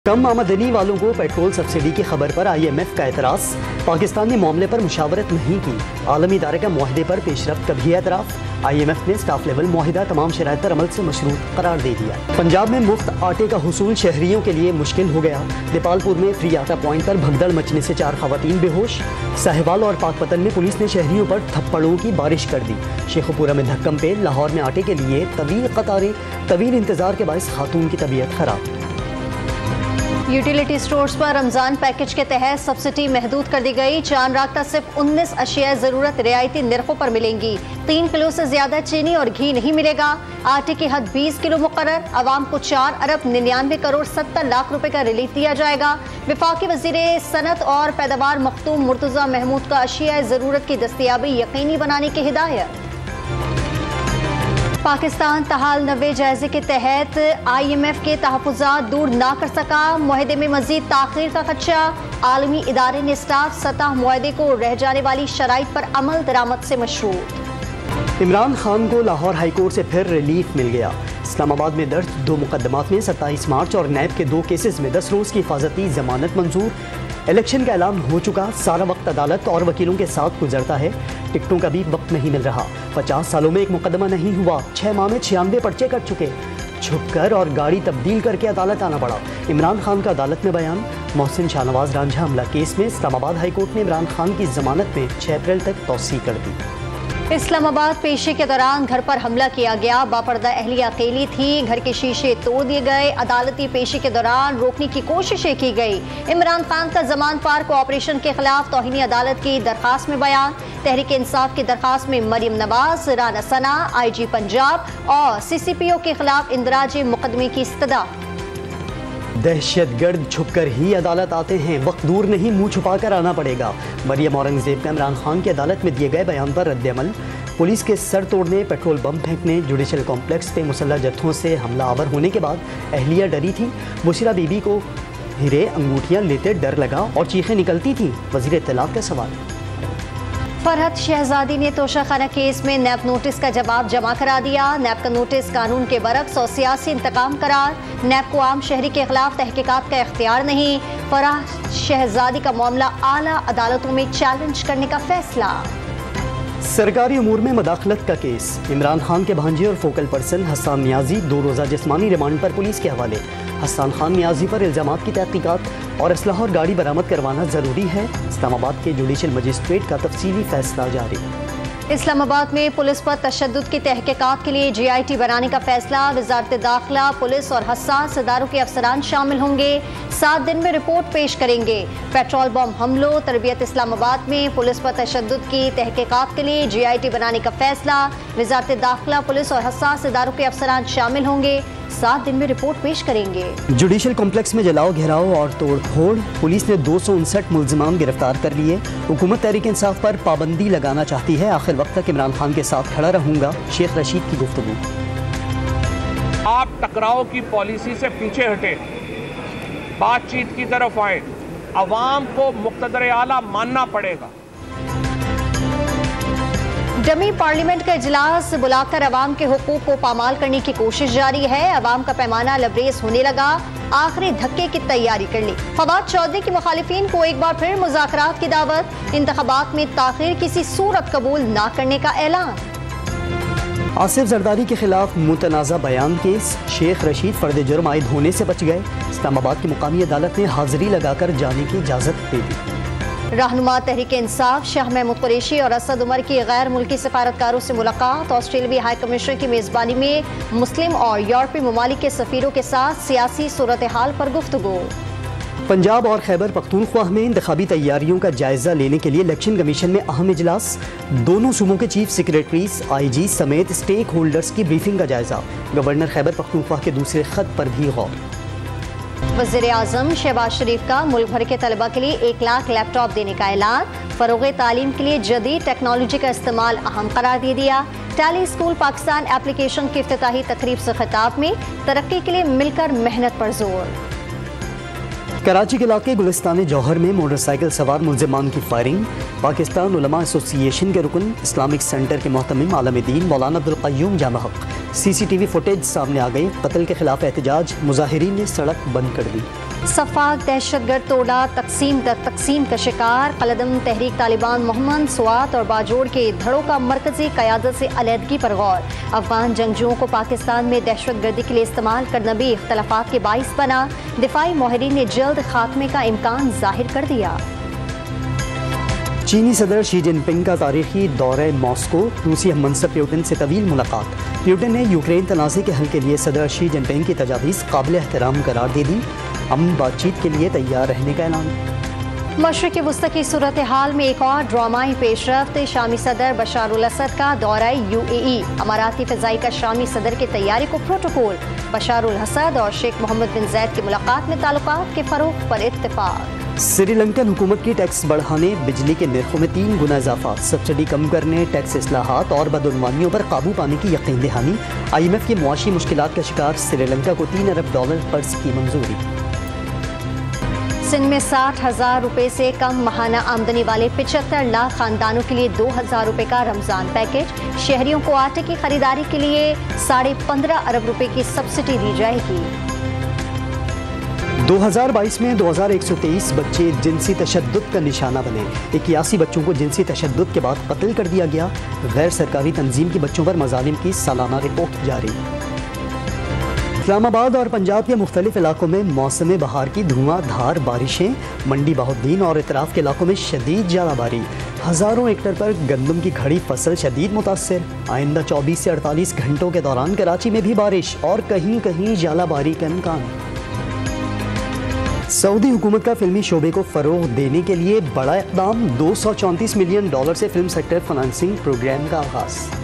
कम आमदनी वालों को पेट्रोल सब्सिडी की खबर पर IMF का एतराज़। पाकिस्तान ने मामले पर मुशावरत नहीं की। आलमी इदारे का मुआहदे पर पेशरफ्त का भी एतराफ़। IMF ने स्टाफ लेवल मुआहिदा तमाम शराइत पर अमल से मशरूत करार दे दिया। पंजाब में मुफ्त आटे का हुसूल शहरियों के लिए मुश्किल हो गया। नेपालपुर में फ्री आटा पॉइंट पर भगदड़ मचने से 4 खवातीन बेहोश। साहिवाल और पाकपतन में पुलिस ने शहरियों पर थप्पड़ों की बारिश कर दी। शेखुपुरा में धक्कम पे लाहौर में आटे के लिए तवील कतारें, तवील इंतजार के बायस खातून की तबीयत खराब। यूटिलिटी स्टोर्स पर रमजान पैकेज के तहत सब्सिडी महदूद कर दी गई। चांद रात तक सिर्फ 19 अशिया ज़रूरत रियायती निर्खों पर मिलेंगी। 3 किलो से ज्यादा चीनी और घी नहीं मिलेगा। आटे की हद 20 किलो मुकर्रर। आवाम को 4 अरब 99 करोड़ 70 लाख रुपए का रिलीफ दिया जाएगा। वफाकी वज़ीर सनत और पैदावार मखतूम मुर्तज़ा महमूद का अशिया ज़रूरत की दस्तयाबी यकीनी बनाने की हिदायत। पाकिस्तान तहाल 90 जायजे के तहत IMF के तहफ़्फ़ुज़ात दूर ना कर सका। मुआहदे में मज़ीद ताख़ीर का खदशा। आलमी इदारे ने स्टाफ सतह मुआहदे को रह जाने वाली शराइत पर अमल दरामद से मशरूत। इमरान खान को लाहौर हाई कोर्ट से फिर रिलीफ मिल गया। इस्लामाबाद में दर्ज 2 मुकदमात में 27 मार्च और नैब के 2 केसेस में 10 रोज़ की हिफाजती जमानत मंजूर। इलेक्शन का ऐलान हो चुका। सारा वक्त अदालत और वकीलों के साथ गुजरता है। टिकटों का भी वक्त नहीं मिल रहा। 50 सालों में एक मुकदमा नहीं हुआ। 6 माह में 96 पर्चे कट चुके। छुपकर और गाड़ी तब्दील करके अदालत आना पड़ा। इमरान खान का अदालत में बयान। मोहसिन शाहनवाज रांझा हमला केस में इस्लामाबाद हाई कोर्ट ने इमरान खान की जमानत में 6 अप्रैल तक तौसीह कर दी। इस्लामाबाद पेशी के दौरान घर पर हमला किया गया। बापर्दा अहलिया अकेली थी। घर के शीशे तोड़ दिए गए। अदालती पेशी के दौरान रोकने की कोशिशें की गई। इमरान खान का जमान पार कोऑपरेशन के खिलाफ तौहीन अदालत की दरखास्त में बयान। तहरीक इंसाफ की दरखास्त में मरियम नवाज, राना सना, IG पंजाब और CCPO के खिलाफ इंदराज मुकदमे की इस्तदा। दहशतगर्द छुपकर ही अदालत आते हैं। वक्त दूर नहीं, मुंह छुपाकर आना पड़ेगा। मरियम औरंगजेब का इमरान खान की अदालत में दिए गए बयान पर रद्द-ए-अमल। पुलिस के सर तोड़ने, पेट्रोल बम फेंकने, जुडिशल कॉम्प्लेक्स पे मुसल्लह जत्थों से हमला आवर होने के बाद अहलिया डरी थी। बुशरा बीबी को हीरे अंगूठियां लेते डर लगा और चीखें निकलती थी। वज़ीर इत्तलाफ का सवाल। फरहत शहजादी ने तोशाखाना केस में नैब नोटिस का जवाब जमा करा दिया। नैब का नोटिस कानून के बरक्स और सियासी इंतकाम करार। नैब को आम शहरी के खिलाफ तहकीकात का इख्तियार नहीं। फरहत शहजादी का मामला आला अदालतों में चैलेंज करने का फैसला। सरकारी उमूर में मदाखलत का केस। इमरान खान के भांजे और फोकल पर्सन हसन नियाजी 2 रोज़ा जिस्मानी रिमांड पर पुलिस के हवाले। हसन खान नियाजी पर इल्ज़ामात की तहकीकात और असलहा और गाड़ी बरामद करवाना ज़रूरी है। इस्लामाबाद के जुडिशल मजिस्ट्रेट का तफसीली फैसला जारी। इस्लामाबाद में पुलिस पर तशद्दुद की तहकीकात के लिए GIT बनाने का फैसला। वज़ारत दाखिला, पुलिस और हसास इदारों के अफसरान शामिल होंगे। 7 दिन में रिपोर्ट पेश करेंगे। पेट्रोल बम हमलों, तरबियत इस्लामाबाद में पुलिस पर तशद्दुद की तहकीकात के लिए GIT बनाने का फैसला। वज़ारत दाखिला, पुलिस और हसास इदारों के अफसरान शामिल होंगे। 7 दिन में रिपोर्ट पेश करेंगे। जुडिशल कॉम्प्लेक्स में जलाओ, घेराव और तोड़ फोड़। पुलिस ने 259 मुल्ज़िमान गिरफ्तार कर लिए। हुकूमत तहरीक इंसाफ पर पाबंदी लगाना चाहती है। आखिर वक्त तक इमरान खान के साथ खड़ा रहूंगा, शेख रशीद की गुफ्तगू। आप टकराव की पॉलिसी से पीछे हटे, बातचीत की तरफ आए। अवाम को मुक़्तदर आला मानना पड़ेगा। डमी पार्लियामेंट का इजलास बुलाकर अवाम के हुकूक को पामाल करने की कोशिश जारी है। अवाम का पैमाना लबरेज होने लगा। आखिरी धक्के की तैयारी कर ली। फवाद चौधरी की मुखालिफिन को एक बार फिर मुज़ाकरात की दावत। इंतखाबात में ताख़ीर किसी सूरत कबूल ना करने का ऐलान। आसिफ जरदारी के खिलाफ मुतनाज़ा बयान केस। शेख रशीद फर्द जुर्म आयद होने से बच गए। इस्लामाबाद की मुकामी अदालत ने हाजिरी लगाकर जाने की इजाज़त दे दी। रहनुमा तहरीक इंसाफ शाह महमूद कुरैशी और असद उमर की गैर मुल्की सफारतकारों से मुलाकात। ऑस्ट्रेलियाई हाई कमिश्नर की मेज़बानी में मुस्लिम और यूरोपीय ममालिक के सफ़ीरों के साथ सियासी सूरत हाल पर गुफ्तगू। पंजाब और खैबर पख्तूनख्वा में इंतखाबी तैयारियों का जायजा लेने के लिए इलेक्शन कमीशन में अहम इजलास। दोनों सूबों के चीफ सेक्रेटरीज, IG समेत स्टेक होल्डर्स की ब्रीफिंग का जायजा। गवर्नर खैबर पख्तूनख्वा के दूसरे खत पर भी गौर। वज़ीर आज़म शहबाज शरीफ का मुल्क भर के तलबा के लिए 1 लाख लैपटॉप देने का ऐलान। फ़रोग़ तालीम के लिए जदीद टेक्नोलॉजी का इस्तेमाल अहम करार दे दिया। टैली स्कूल पाकिस्तान एप्लीकेशन की इफ्तिताही तकरीब से खिताब में तरक्की के लिए मिलकर मेहनत पर जोर। कराची के इलाके गुलिस्तान जौहर में मोटरसाइकिल सवार मुल्ज़िमान की फायरिंग। पाकिस्तान उलमा एसोसिएशन के रुकन इस्लामिक सेंटर के मोहतमिम आलम-ए-दीन मौलाना अब्दुल क़य्यूम जामा हक़। CCTV फुटेज सामने आ गई। कत्ल के खिलाफ एहतजाज, मुजाहिरीन ने सड़क बंद कर दी। सफाक दहशतगर्द तोड़ा तकसीम का शिकार, कलदम तहरीक तालिबान मोहम्मद सुआत और बाजोड़ के धड़ों का मरकजी क़यादत से अलहदगी पर गौर। अफगान जंगजुओं को पाकिस्तान में दहशतगर्दी के लिए इस्तेमाल करना भी इख्तलाफात के बाइस बना। दिफाई माहिरीन ने जल्द खात्मे का इम्कान जाहिर कर दिया। चीनी सदर शी जिनपिंग का तारीखी दौरे मॉस्को, रूसी हम मंसब प्यूटिन से तवील मुलाकात। प्यूटिन ने यूक्रेन तनाज़े के हल के लिए सदर शी जिनपिंग की तजावीज़ काबिल एहतराम करार दे दी। हम बातचीत के लिए तैयार रहने का ऐलान। मशरिक़ वस्ती की सूरत हाल में एक और ड्रामाई पेशरफ्त, शामी सदर बशार उल असद का दौरा UAE। अमाराती फ़िज़ाई का शामी सदर की तैयारी को प्रोटोकॉल। बशार उल असद और शेख मोहम्मद बिन ज़ैद की मुलाकात में ताल्लुकात के फ़रोग़ पर इत्तेफ़ाक। श्रीलंकन हुकूमत की टैक्स बढ़ाने, बिजली के नरखों में 3 गुना इजाफा, सब्सिडी कम करने, टैक्स इस्लाहात और बदउनवानियों पर काबू पाने की यकीन दहानी। IMF की मुआशी मुश्किलात का शिकार श्रीलंका को $3 अरब कर्ज की मंजूरी। सिंध में 60,000 रुपये से कम माहाना आमदनी वाले 75 लाख खानदानों के लिए 2,000 रुपये का रमजान पैकेज। शहरियों को आटे की खरीदारी के लिए 15.5 अरब रुपये की सब्सिडी दी जाएगी। 2022 में 2123 बच्चे जिनसी तशद्दुद का निशाना बने। 81 बच्चों को जिनसी तशद्दुद के बाद कत्ल कर दिया गया। गैर सरकारी तंजीम की बच्चों पर मजालिम की सालाना रिपोर्ट जारी। इस्लामाबाद और पंजाब के मुख्तलिफ इलाकों में मौसम बहार की धुआंधार बारिशें। मंडी बहाउद्दीन और इतराफ के इलाकों में शदीद जालाबारी। हज़ारों हेक्टर पर गंदम की खड़ी फसल शदीद मुतासर। आइंदा 24 से 48 घंटों के दौरान कराची में भी बारिश और कहीं कहीं जालाबारी का इम्कान। सऊदी हुकूमत का फिल्मी शोबे को फ़रोग़ देने के लिए बड़ा इक़दाम, $234 मिलियन से फिल्म सेक्टर फाइनेंसिंग प्रोग्राम का आगाज़।